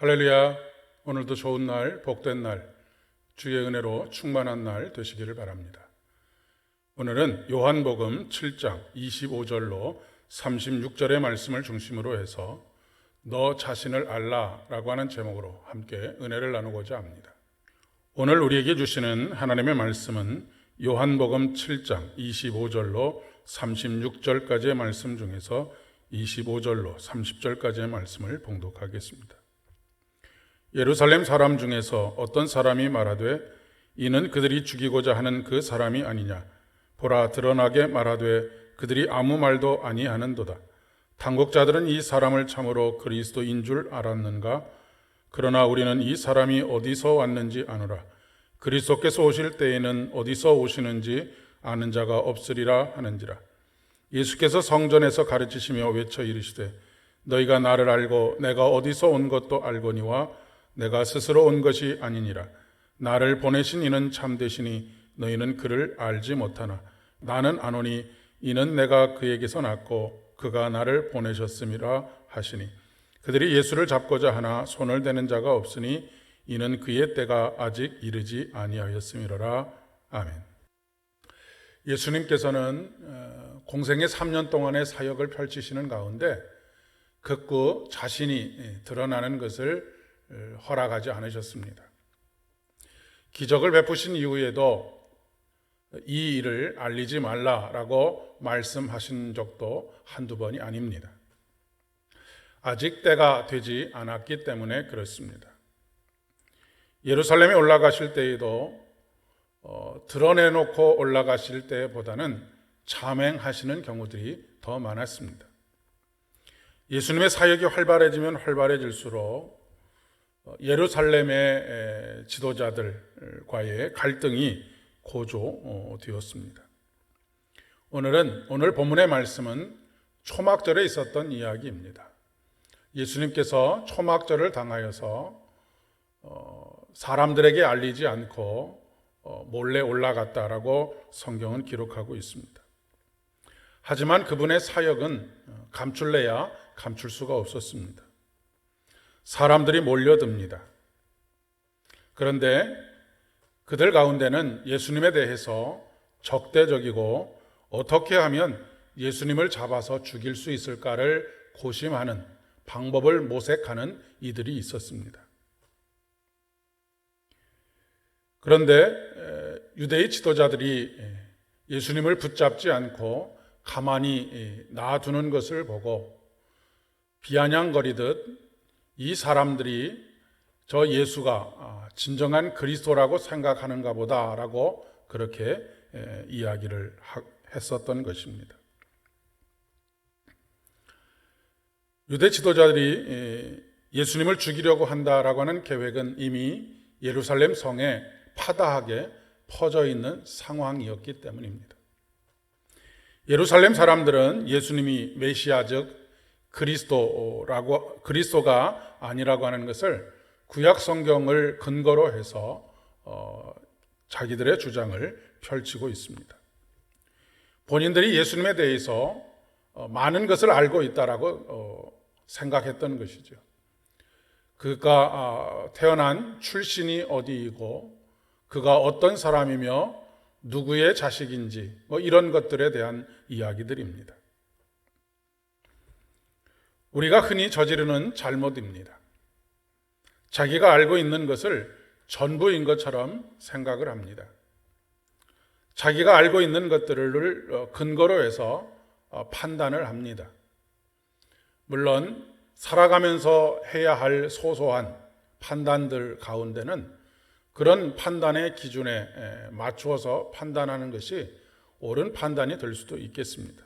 할렐루야. 오늘도 좋은 날, 복된 날, 주의 은혜로 충만한 날 되시기를 바랍니다. 오늘은 요한복음 7장 25절로 36절의 말씀을 중심으로 해서 너 자신을 알라라고 하는 제목으로 함께 은혜를 나누고자 합니다. 오늘 우리에게 주시는 하나님의 말씀은 요한복음 7장 25절로 36절까지의 말씀 중에서 25절로 30절까지의 말씀을 봉독하겠습니다. 예루살렘 사람 중에서 어떤 사람이 말하되 이는 그들이 죽이고자 하는 그 사람이 아니냐. 보라, 드러나게 말하되 그들이 아무 말도 아니하는도다. 당국자들은 이 사람을 참으로 그리스도인 줄 알았는가? 그러나 우리는 이 사람이 어디서 왔는지 아노라. 그리스도께서 오실 때에는 어디서 오시는지 아는 자가 없으리라 하는지라. 예수께서 성전에서 가르치시며 외쳐 이르시되 너희가 나를 알고 내가 어디서 온 것도 알거니와 내가 스스로 온 것이 아니니라. 나를 보내신 이는 참되시니 너희는 그를 알지 못하나 나는 아노니 이는 내가 그에게서 났고 그가 나를 보내셨음이라 하시니 그들이 예수를 잡고자 하나 손을 대는 자가 없으니 이는 그의 때가 아직 이르지 아니하였음이로라. 아멘. 예수님께서는 공생의 3년 동안의 사역을 펼치시는 가운데 극구 자신이 드러나는 것을 허락하지 않으셨습니다. 기적을 베푸신 이후에도 이 일을 알리지 말라라고 말씀하신 적도 한두 번이 아닙니다. 아직 때가 되지 않았기 때문에 그렇습니다. 예루살렘에 올라가실 때에도 드러내놓고 올라가실 때보다는 자맹하시는 경우들이 더 많았습니다. 예수님의 사역이 활발해지면 활발해질수록 예루살렘의 지도자들과의 갈등이 고조되었습니다. 오늘 본문의 말씀은 초막절에 있었던 이야기입니다. 예수님께서 초막절을 당하여서 사람들에게 알리지 않고 몰래 올라갔다라고 성경은 기록하고 있습니다. 하지만 그분의 사역은 감출래야 감출 수가 없었습니다. 사람들이 몰려듭니다. 그런데 그들 가운데는 예수님에 대해서 적대적이고 어떻게 하면 예수님을 잡아서 죽일 수 있을까를 고심하는 방법을 모색하는 이들이 있었습니다. 그런데 유대의 지도자들이 예수님을 붙잡지 않고 가만히 놔두는 것을 보고 비아냥거리듯 이 사람들이 저 예수가 진정한 그리스도라고 생각하는가 보다라고 그렇게 이야기를 했었던 것입니다. 유대 지도자들이 예수님을 죽이려고 한다라고 하는 계획은 이미 예루살렘 성에 파다하게 퍼져 있는 상황이었기 때문입니다. 예루살렘 사람들은 예수님이 메시아 즉 그리스도가 아니라고 하는 것을 구약 성경을 근거로 해서 자기들의 주장을 펼치고 있습니다. 본인들이 예수님에 대해서 많은 것을 알고 있다라고 생각했던 것이죠. 그가 태어난 출신이 어디이고 그가 어떤 사람이며 누구의 자식인지 이런 것들에 대한 이야기들입니다. 우리가 흔히 저지르는 잘못입니다. 자기가 알고 있는 것을 전부인 것처럼 생각을 합니다. 자기가 알고 있는 것들을 근거로 해서 판단을 합니다. 물론 살아가면서 해야 할 소소한 판단들 가운데는 그런 판단의 기준에 맞추어서 판단하는 것이 옳은 판단이 될 수도 있겠습니다.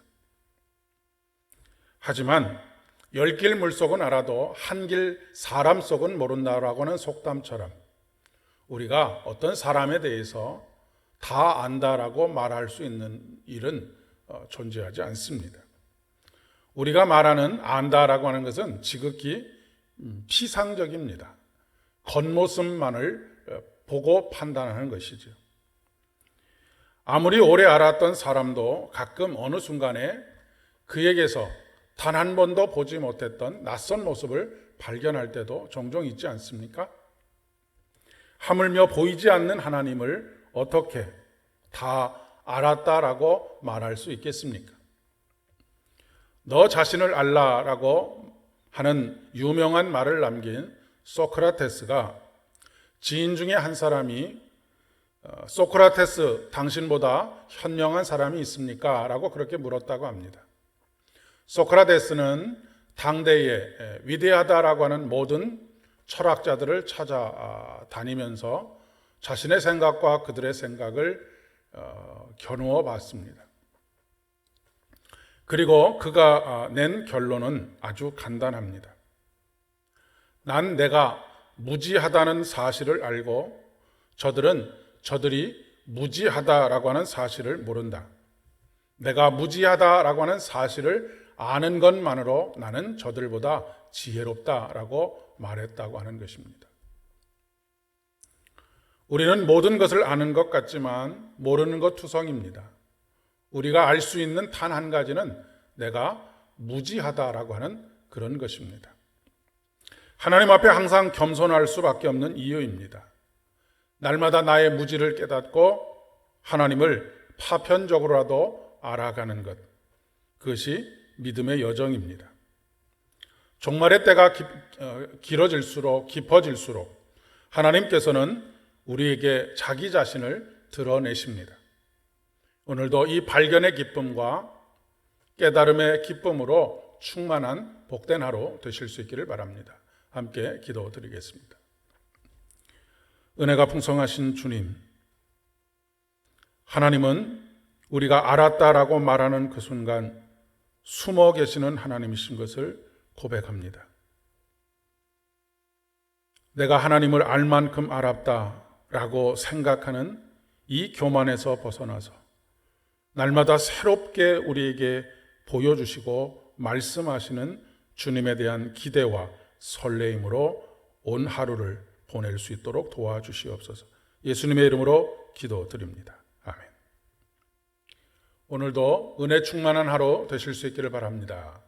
하지만 열 길 물속은 알아도 한 길 사람 속은 모른다라고 하는 속담처럼 우리가 어떤 사람에 대해서 다 안다라고 말할 수 있는 일은 존재하지 않습니다. 우리가 말하는 안다라고 하는 것은 지극히 피상적입니다. 겉모습만을 보고 판단하는 것이죠. 아무리 오래 알았던 사람도 가끔 어느 순간에 그에게서 단 한 번도 보지 못했던 낯선 모습을 발견할 때도 종종 있지 않습니까? 하물며 보이지 않는 하나님을 어떻게 다 알았다라고 말할 수 있겠습니까? 너 자신을 알라라고 하는 유명한 말을 남긴 소크라테스가 지인 중에 한 사람이 소크라테스, 당신보다 현명한 사람이 있습니까? 라고 그렇게 물었다고 합니다. 소크라테스는 당대에 위대하다라고 하는 모든 철학자들을 찾아다니면서 자신의 생각과 그들의 생각을 겨누어 봤습니다. 그리고 그가 낸 결론은 아주 간단합니다. 난 내가 무지하다는 사실을 알고 저들이 무지하다라고 하는 사실을 모른다. 내가 무지하다라고 하는 사실을 아는 것만으로 나는 저들보다 지혜롭다라고 말했다고 하는 것입니다. 우리는 모든 것을 아는 것 같지만 모르는 것 투성입니다. 우리가 알 수 있는 단 한 가지는 내가 무지하다라고 하는 그런 것입니다. 하나님 앞에 항상 겸손할 수밖에 없는 이유입니다. 날마다 나의 무지를 깨닫고 하나님을 파편적으로라도 알아가는 것, 그것이 믿음의 여정입니다. 종말의 때가 길어질수록 깊어질수록 하나님께서는 우리에게 자기 자신을 드러내십니다. 오늘도 이 발견의 기쁨과 깨달음의 기쁨으로 충만한 복된 하루 되실 수 있기를 바랍니다. 함께 기도드리겠습니다. 은혜가 풍성하신 주님, 하나님은 우리가 알았다라고 말하는 그 순간 숨어 계시는 하나님이신 것을 고백합니다. 내가 하나님을 알 만큼 알았다라고 생각하는 이 교만에서 벗어나서 날마다 새롭게 우리에게 보여주시고 말씀하시는 주님에 대한 기대와 설레임으로 온 하루를 보낼 수 있도록 도와주시옵소서. 예수님의 이름으로 기도드립니다. 아멘. 오늘도 은혜 충만한 하루 되실 수 있기를 바랍니다.